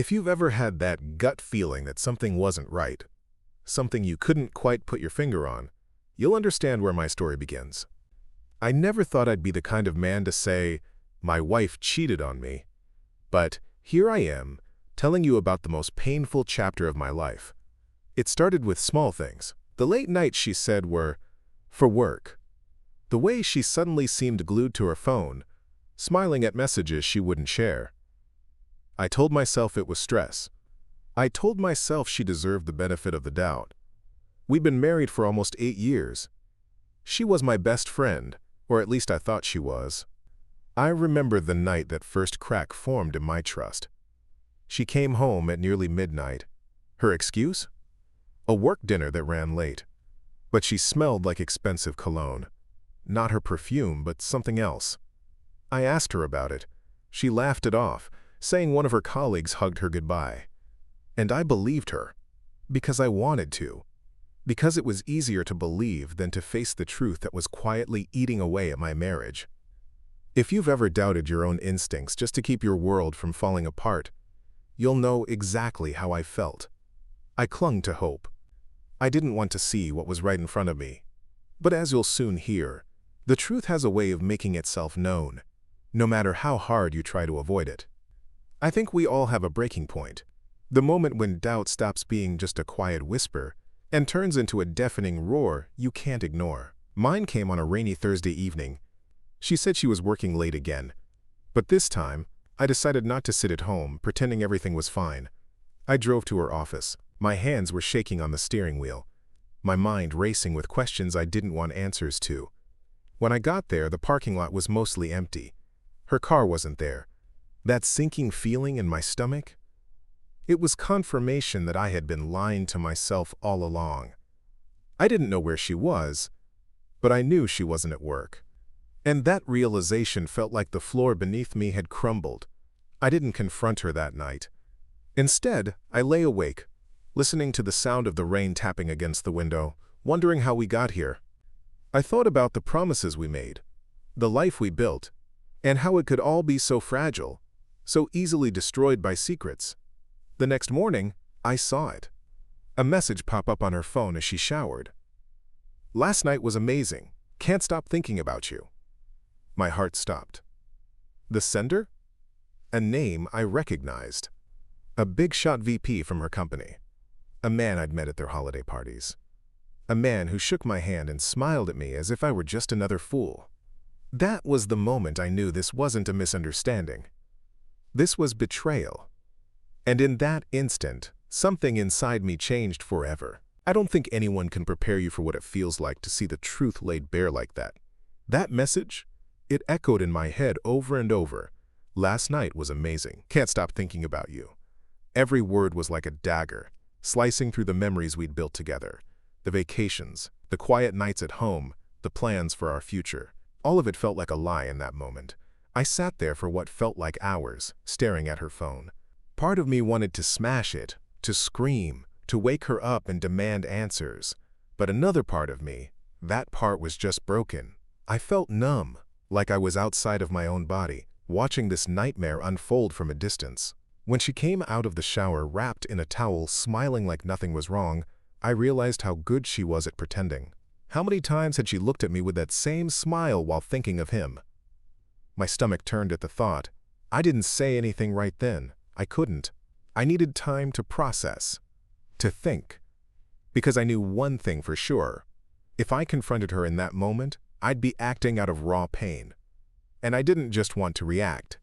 If you've ever had that gut feeling that something wasn't right, something you couldn't quite put your finger on, you'll understand where my story begins. I never thought I'd be the kind of man to say, my wife cheated on me. But here I am, telling you about the most painful chapter of my life. It started with small things. The late nights she said were for work. The way she suddenly seemed glued to her phone, smiling at messages she wouldn't share. I told myself it was stress. I told myself she deserved the benefit of the doubt. We'd been married for almost 8 years. She was my best friend, or at least I thought she was. I remember the night that first crack formed in my trust. She came home at nearly midnight. Her excuse? A work dinner that ran late. But she smelled like expensive cologne. Not her perfume, but something else. I asked her about it. She laughed it off, saying one of her colleagues hugged her goodbye. And I believed her. Because I wanted to. Because it was easier to believe than to face the truth that was quietly eating away at my marriage. If you've ever doubted your own instincts just to keep your world from falling apart, you'll know exactly how I felt. I clung to hope. I didn't want to see what was right in front of me. But as you'll soon hear, the truth has a way of making itself known, no matter how hard you try to avoid it. I think we all have a breaking point, the moment when doubt stops being just a quiet whisper and turns into a deafening roar you can't ignore. Mine came on a rainy Thursday evening. She said she was working late again, but this time, I decided not to sit at home, pretending everything was fine. I drove to her office. My hands were shaking on the steering wheel, my mind racing with questions I didn't want answers to. When I got there, the parking lot was mostly empty. Her car wasn't there. That sinking feeling in my stomach? It was confirmation that I had been lying to myself all along. I didn't know where she was, but I knew she wasn't at work. And that realization felt like the floor beneath me had crumbled. I didn't confront her that night. Instead, I lay awake, listening to the sound of the rain tapping against the window, wondering how we got here. I thought about the promises we made, the life we built, and how it could all be so fragile, so easily destroyed by secrets. The next morning, I saw it. A message pop up on her phone as she showered. Last night was amazing. Can't stop thinking about you. My heart stopped. The sender? A name I recognized. A big-shot VP from her company. A man I'd met at their holiday parties. A man who shook my hand and smiled at me as if I were just another fool. That was the moment I knew this wasn't a misunderstanding. This was betrayal. And in that instant, something inside me changed forever. I don't think anyone can prepare you for what it feels like to see the truth laid bare like that. That message? It echoed in my head over and over. Last night was amazing. Can't stop thinking about you. Every word was like a dagger, slicing through the memories we'd built together. The vacations, the quiet nights at home, the plans for our future. All of it felt like a lie in that moment. I sat there for what felt like hours, staring at her phone. Part of me wanted to smash it, to scream, to wake her up and demand answers. But another part of me, that part was just broken. I felt numb, like I was outside of my own body, watching this nightmare unfold from a distance. When she came out of the shower wrapped in a towel, smiling like nothing was wrong, I realized how good she was at pretending. How many times had she looked at me with that same smile while thinking of him? My stomach turned at the thought. I didn't say anything right then. I couldn't. I needed time to process, to think. Because I knew one thing for sure. If I confronted her in that moment, I'd be acting out of raw pain. And I didn't just want to react.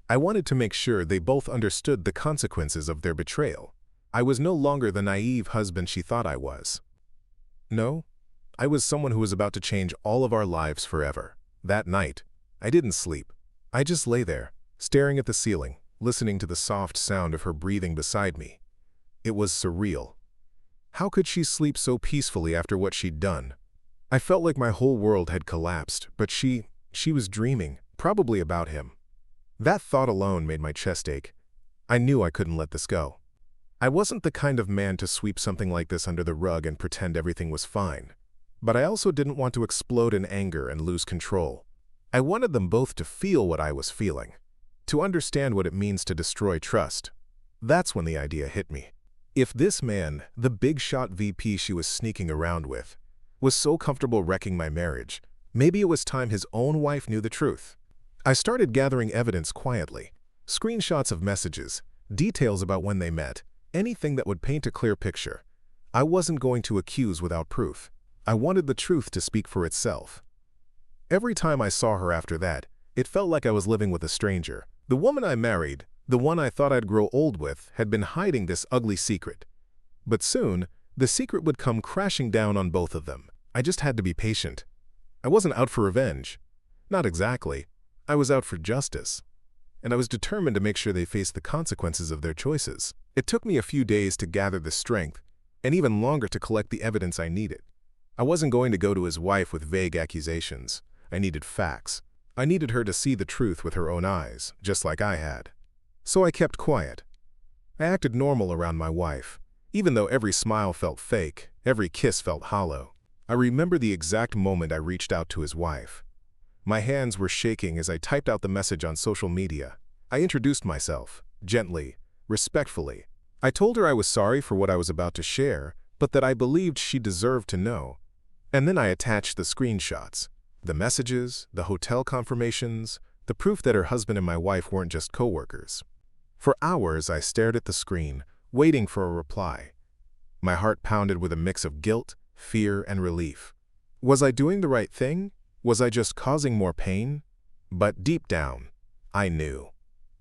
I wanted to make sure they both understood the consequences of their betrayal. I was no longer the naive husband she thought I was. No, I was someone who was about to change all of our lives forever. That night, I didn't sleep. I just lay there, staring at the ceiling, listening to the soft sound of her breathing beside me. It was surreal. How could she sleep so peacefully after what she'd done? I felt like my whole world had collapsed, but she was dreaming, probably about him. That thought alone made my chest ache. I knew I couldn't let this go. I wasn't the kind of man to sweep something like this under the rug and pretend everything was fine. But I also didn't want to explode in anger and lose control. I wanted them both to feel what I was feeling, to understand what it means to destroy trust. That's when the idea hit me. If this man, the big-shot VP she was sneaking around with, was so comfortable wrecking my marriage, maybe it was time his own wife knew the truth. I started gathering evidence quietly. Screenshots of messages, details about when they met, anything that would paint a clear picture. I wasn't going to accuse without proof. I wanted the truth to speak for itself. Every time I saw her after that, it felt like I was living with a stranger. The woman I married, the one I thought I'd grow old with, had been hiding this ugly secret. But soon, the secret would come crashing down on both of them. I just had to be patient. I wasn't out for revenge. Not exactly. I was out for justice. And I was determined to make sure they faced the consequences of their choices. It took me a few days to gather the strength, and even longer to collect the evidence I needed. I wasn't going to go to his wife with vague accusations. I needed facts. I needed her to see the truth with her own eyes, just like I had. So I kept quiet. I acted normal around my wife, even though every smile felt fake, every kiss felt hollow. I remember the exact moment I reached out to his wife. My hands were shaking as I typed out the message on social media. I introduced myself, gently, respectfully. I told her I was sorry for what I was about to share, but that I believed she deserved to know. And then I attached the screenshots, the messages, the hotel confirmations, the proof that her husband and my wife weren't just co-workers. For hours I stared at the screen, waiting for a reply. My heart pounded with a mix of guilt, fear, and relief. Was I doing the right thing? Was I just causing more pain? But deep down, I knew.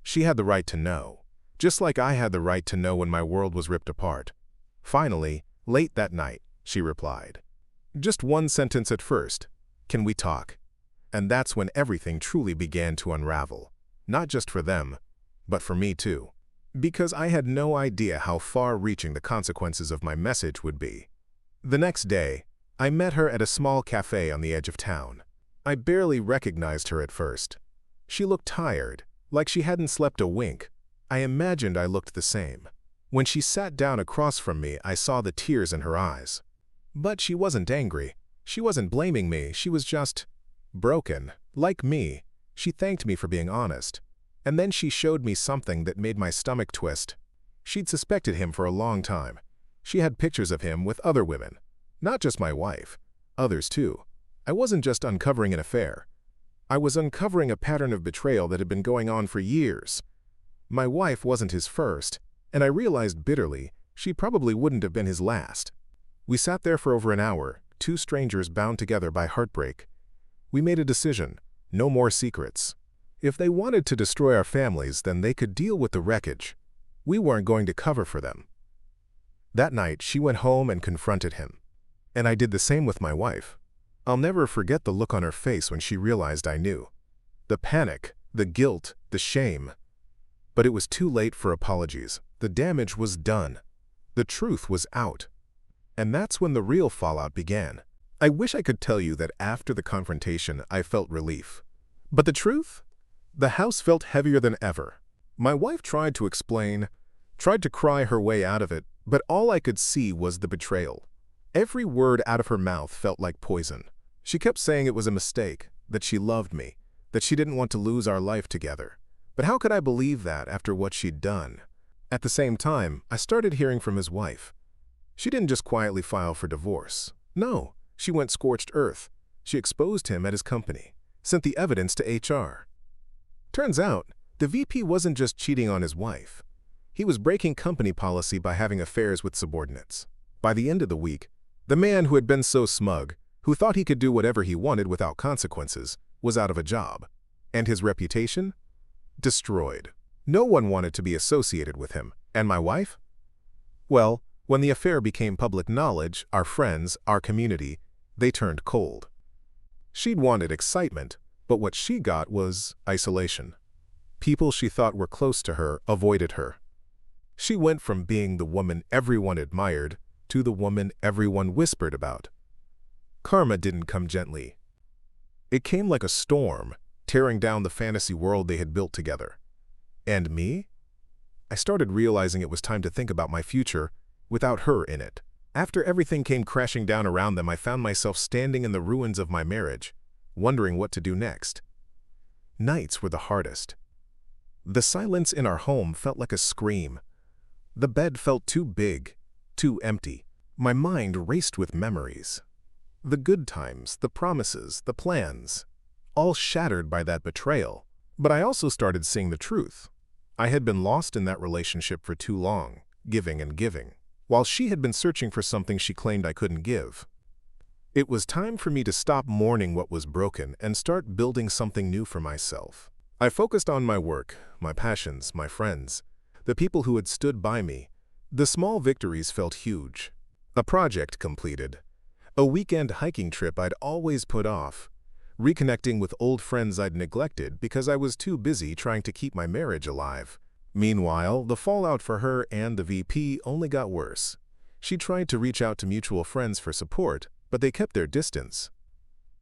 She had the right to know, just like I had the right to know when my world was ripped apart. Finally, late that night, she replied. Just one sentence at first. Can we talk? And that's when everything truly began to unravel. Not just for them, but for me too. Because I had no idea how far-reaching the consequences of my message would be. The next day, I met her at a small cafe on the edge of town. I barely recognized her at first. She looked tired, like she hadn't slept a wink. I imagined I looked the same. When she sat down across from me, I saw the tears in her eyes. But she wasn't angry. She wasn't blaming me. She was just broken. Like me, she thanked me for being honest. And then she showed me something that made my stomach twist. She'd suspected him for a long time. She had pictures of him with other women. Not just my wife. Others too. I wasn't just uncovering an affair. I was uncovering a pattern of betrayal that had been going on for years. My wife wasn't his first, and I realized bitterly she probably wouldn't have been his last. We sat there for over an hour, two strangers bound together by heartbreak. We made a decision. No more secrets. If they wanted to destroy our families, then they could deal with the wreckage. We weren't going to cover for them. That night, she went home and confronted him. And I did the same with my wife. I'll never forget the look on her face when she realized I knew. The panic, the guilt, the shame. But it was too late for apologies. The damage was done. The truth was out. And that's when the real fallout began. I wish I could tell you that after the confrontation, I felt relief. But the truth? The house felt heavier than ever. My wife tried to explain, tried to cry her way out of it, but all I could see was the betrayal. Every word out of her mouth felt like poison. She kept saying it was a mistake, that she loved me, that she didn't want to lose our life together. But how could I believe that after what she'd done? At the same time, I started hearing from his wife. She didn't just quietly file for divorce. No, she went scorched earth. She exposed him at his company, sent the evidence to HR. Turns out, the VP wasn't just cheating on his wife. He was breaking company policy by having affairs with subordinates. By the end of the week, the man who had been so smug, who thought he could do whatever he wanted without consequences, was out of a job. And his reputation? Destroyed. No one wanted to be associated with him. And my wife? Well, when the affair became public knowledge, our friends, our community, they turned cold. She'd wanted excitement, but what she got was isolation. People she thought were close to her avoided her. She went from being the woman everyone admired to the woman everyone whispered about. Karma didn't come gently. It came like a storm, tearing down the fantasy world they had built together. And me? I started realizing it was time to think about my future without her in it. After everything came crashing down around them, I found myself standing in the ruins of my marriage, wondering what to do next. Nights were the hardest. The silence in our home felt like a scream. The bed felt too big, too empty. My mind raced with memories. The good times, the promises, the plans, all shattered by that betrayal. But I also started seeing the truth. I had been lost in that relationship for too long, giving and giving, while she had been searching for something she claimed I couldn't give. It was time for me to stop mourning what was broken and start building something new for myself. I focused on my work, my passions, my friends, the people who had stood by me. The small victories felt huge. A project completed. A weekend hiking trip I'd always put off. Reconnecting with old friends I'd neglected because I was too busy trying to keep my marriage alive. Meanwhile, the fallout for her and the VP only got worse. She tried to reach out to mutual friends for support, but they kept their distance.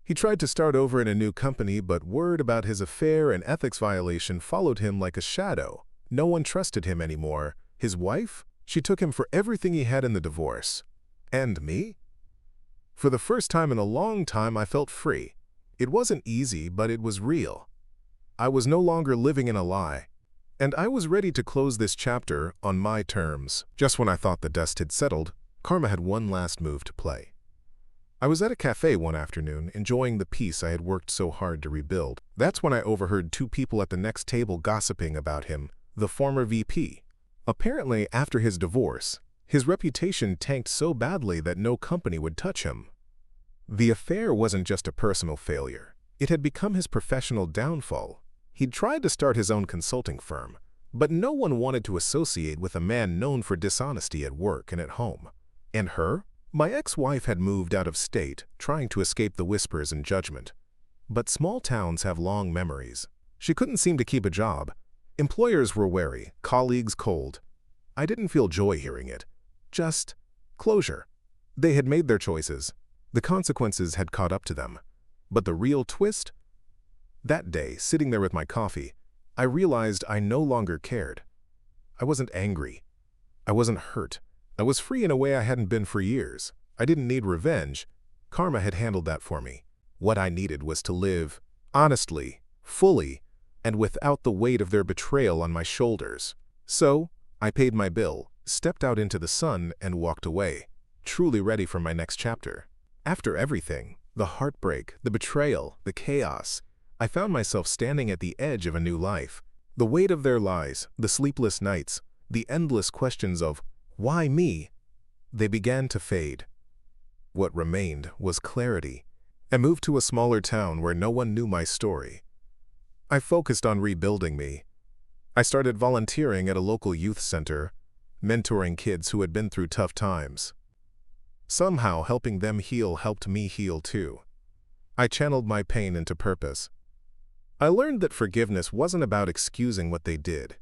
He tried to start over in a new company, but word about his affair and ethics violation followed him like a shadow. No one trusted him anymore. His wife? She took him for everything he had in the divorce. And me? For the first time in a long time, I felt free. It wasn't easy, but it was real. I was no longer living in a lie. And I was ready to close this chapter on my terms. Just when I thought the dust had settled, karma had one last move to play. I was at a cafe one afternoon, enjoying the peace I had worked so hard to rebuild. That's when I overheard two people at the next table gossiping about him, the former VP. Apparently, after his divorce, his reputation tanked so badly that no company would touch him. The affair wasn't just a personal failure. It had become his professional downfall. He'd tried to start his own consulting firm, but no one wanted to associate with a man known for dishonesty at work and at home. And her? My ex-wife had moved out of state, trying to escape the whispers and judgment. But small towns have long memories. She couldn't seem to keep a job. Employers were wary, colleagues cold. I didn't feel joy hearing it. Just closure. They had made their choices. The consequences had caught up to them. But the real twist? That day, sitting there with my coffee, I realized I no longer cared. I wasn't angry. I wasn't hurt. I was free in a way I hadn't been for years. I didn't need revenge. Karma had handled that for me. What I needed was to live honestly, fully, and without the weight of their betrayal on my shoulders. So, I paid my bill, stepped out into the sun, and walked away, truly ready for my next chapter. After everything, the heartbreak, the betrayal, the chaos, I found myself standing at the edge of a new life. The weight of their lies, the sleepless nights, the endless questions of, why me? They began to fade. What remained was clarity. I moved to a smaller town where no one knew my story. I focused on rebuilding me. I started volunteering at a local youth center, mentoring kids who had been through tough times. Somehow, helping them heal helped me heal too. I channeled my pain into purpose. I learned that forgiveness wasn't about excusing what they did.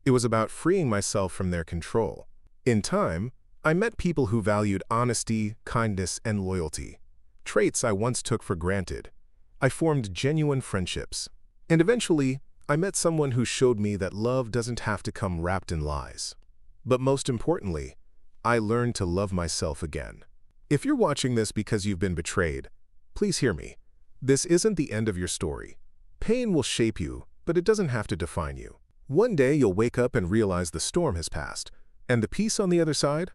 It was about freeing myself from their control. In time, I met people who valued honesty, kindness, and loyalty, traits I once took for granted. I formed genuine friendships. And eventually, I met someone who showed me that love doesn't have to come wrapped in lies. But most importantly, I learned to love myself again. If you're watching this because you've been betrayed, please hear me. This isn't the end of your story. Pain will shape you, but it doesn't have to define you. One day you'll wake up and realize the storm has passed, and the peace on the other side,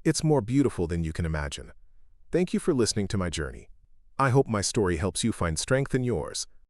it's more beautiful than you can imagine. Thank you for listening to my journey. I hope my story helps you find strength in yours.